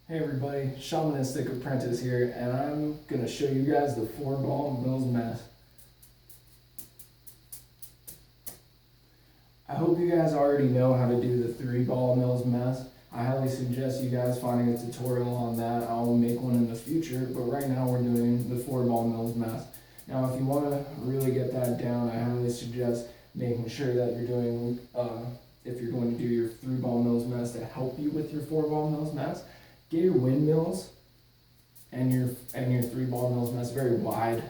Hey everybody, Shamanistic Apprentice here, and I'm going to show you guys the 4-ball Mills mess. I hope you guys already know how to do the 3-ball Mills mess. I highly suggest you guys finding a tutorial on that. I'll make one in the future, but right now we're doing the 4-ball Mills mess. Now if you want to really get that down, I highly suggest making sure that you're doing, if you're going to do your 3-ball Mills mess to help you with your 4-ball Mills mess, get your windmills and your 3-ball Mills mess very wide,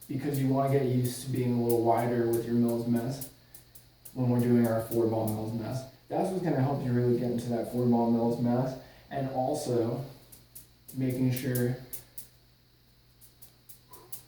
because you want to get used to being a little wider with your Mills mess when we're doing our 4-ball Mills mess. That's what's going to help you really get into that 4-ball Mills mess, and also making sure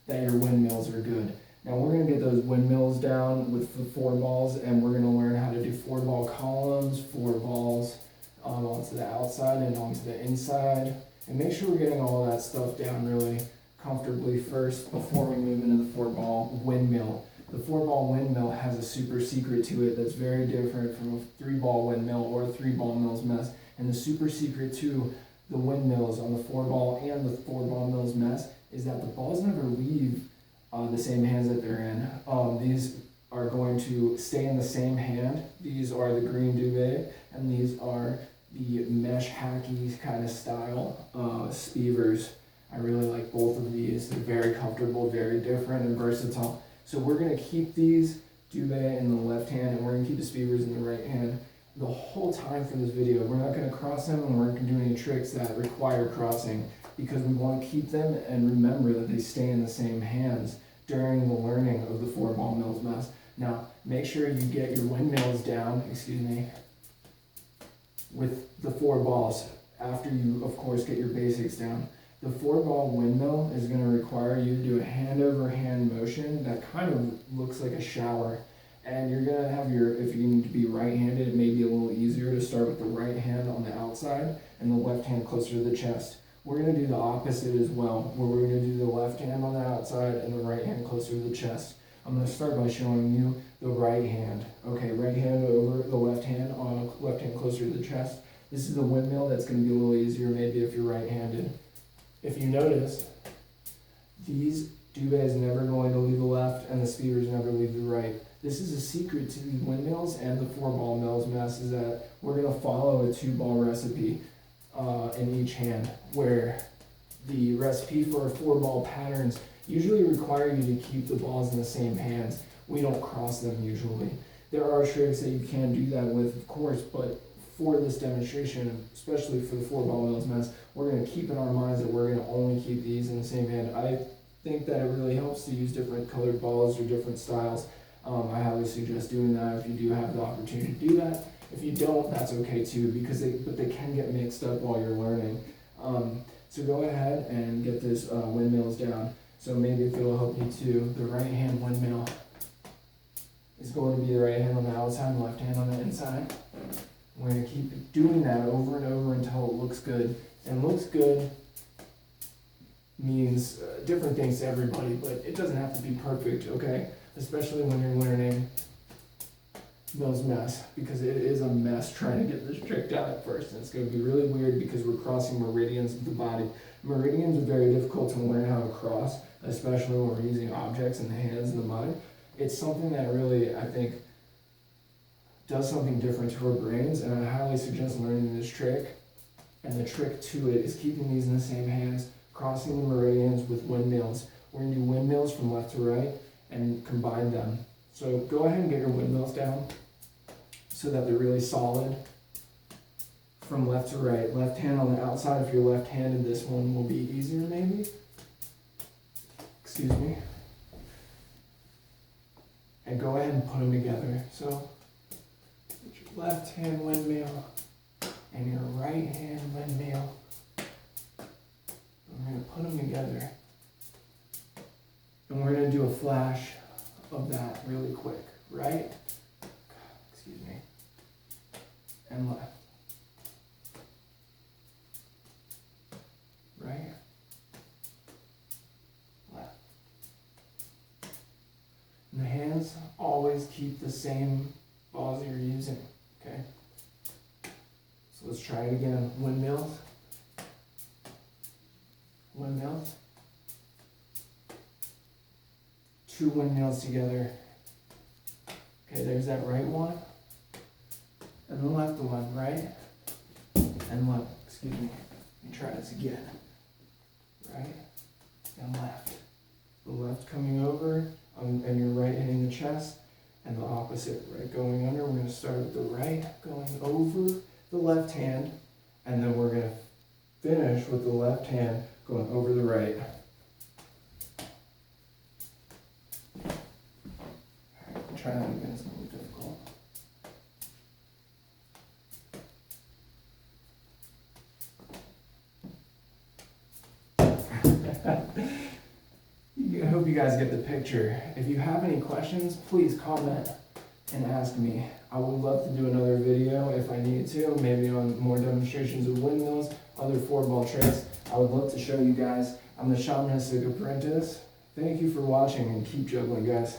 that your windmills are good. Now we're going to get those windmills down with the 4 balls, and we're going to learn how to do 4-ball columns, 4 balls onto the outside and onto the inside, and make sure we're getting all that stuff down really comfortably first before we move into the 4-ball windmill. The 4-ball windmill has a super secret to it that's very different from a 3-ball windmill or a 3-ball Mills mess, and the super secret to the windmills on the 4-ball and the 4-ball Mills mess is that the balls never leave the same hands that they're in. These are going to stay in the same hand. These are the green duvet, and these are the mesh hacky kind of style speavers. I really like both of these. They're very comfortable, very different and versatile. So we're going to keep these duvet in the left hand, and we're going to keep the speavers in the right hand the whole time for this video. We're not going to cross them, and we're not going to do any tricks that require crossing, because we want to keep them and remember that they stay in the same hands during the learning of the 4-ball Mills mess. Now, make sure you get your windmills down, with the 4 balls after you, of course, get your basics down. The 4-ball windmill is going to require you to do a hand-over-hand motion that kind of looks like a shower. And you're going to have your, if you need to be right-handed, it may be a little easier to start with the right hand on the outside and the left hand closer to the chest. We're going to do the opposite as well, where we're going to do the left hand on the outside and the right hand closer to the chest. I'm going to start by showing you the right hand. Okay, right hand over the left hand, on left hand closer to the chest. This is the windmill that's going to be a little easier maybe if you're right-handed. If you notice, these duvets never going to leave the left and the speakers never leave the right. This is a secret to these windmills and the 4-ball Mills mess, is that we're going to follow a 2-ball recipe in each hand, where the recipe for 4-ball patterns usually require you to keep the balls in the same hands. We don't cross them usually. There are tricks that you can do that with, of course, but for this demonstration, especially for the 4-ball Mills mess, we're going to keep in our minds that we're going to only keep these in the same hand. I think that it really helps to use different colored balls or different styles. I highly suggest doing that if you do have the opportunity to do that. If you don't, that's okay too, because they can get mixed up while you're learning. So go ahead and get this windmills down. So maybe if it'll help you too, the right hand windmill is going to be the right hand on the outside, left hand on the inside. We're going to keep doing that over and over until it looks good. And looks good means different things to everybody, but it doesn't have to be perfect, okay? Especially when you're learning Mills mess, because it is a mess trying to get this trick down at first. And it's going to be really weird because we're crossing meridians of the body. Meridians are very difficult to learn how to cross, especially when we're using objects in the hands and the mind. It's something that really, I think, does something different to our brains, and I highly suggest learning this trick. And the trick to it is keeping these in the same hands, crossing the meridians with windmills. We're going to do windmills from left to right and combine them. So go ahead and get your windmills down so that they're really solid from left to right. Left hand on the outside. If you're left-handed, this one will be easier maybe. Excuse me. And go ahead and put them together. So get your left hand windmill and your right hand windmill. We're going to put them together. And we're going to do a flash of that really quick. Right? Excuse me. And left. Right. Left. And the hands always keep the same balls you're using. Okay? So let's try it again. Windmills. windmill, 2 windmills together. Okay, there's that right one, and the left one, right, and left, excuse me, let me try this again, right, and left. The left coming over, and your right hitting the chest, and the opposite, right going under. We're going to start with the right, going over the left hand, and then we're going to finish with the left hand going over the right. Alright, try that again, it's a little difficult. I hope you guys get the picture. If you have any questions, please comment and ask me. I would love to do another video if I need to, maybe on more demonstrations of windmills, other 4-ball tricks. I would love to show you guys. I'm the Shamanistic Apprentice. Thank you for watching and keep juggling, guys.